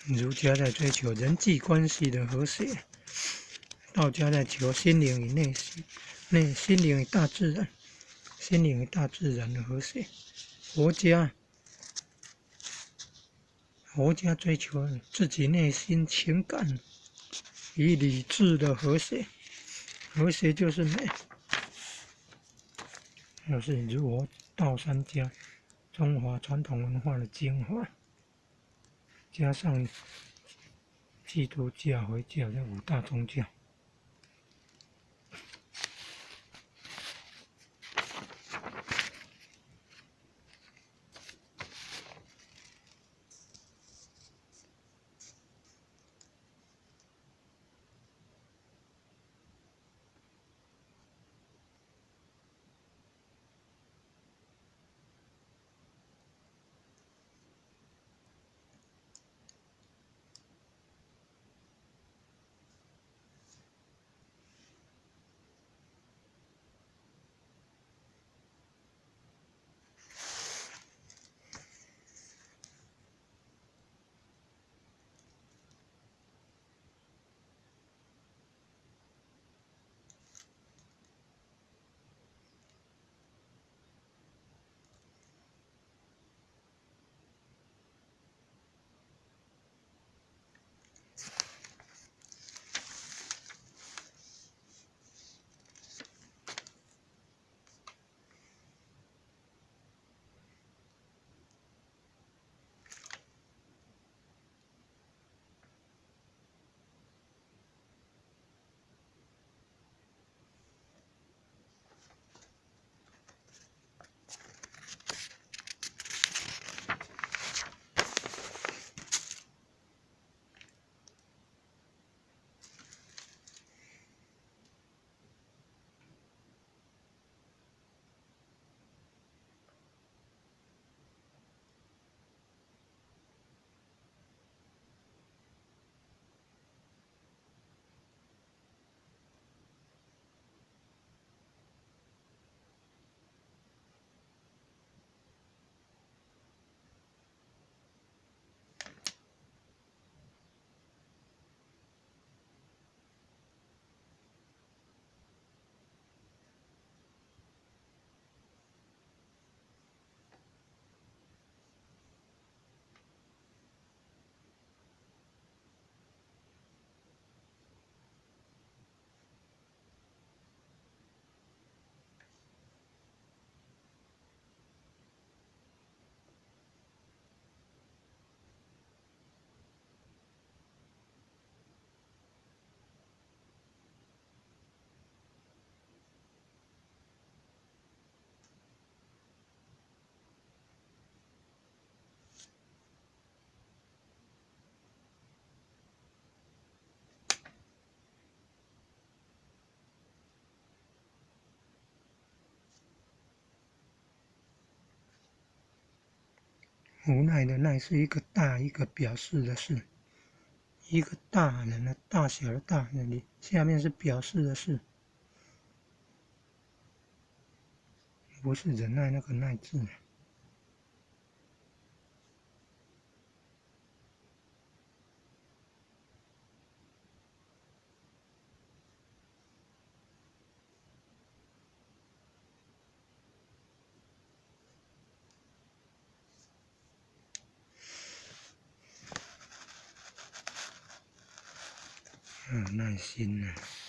儒家在追求人际关系的和谐，道家在求心灵与心灵与大自然的和谐。佛家追求自己内心情感与理智的和谐，和谐就是美。就是儒佛道三家中华传统文化的精华，加上基督教、回教这五大宗教。无奈的奈是一个大一个表示的事，一个大人的大小的大，那里下面是表示的事，不是忍耐那个耐字。耐心啊。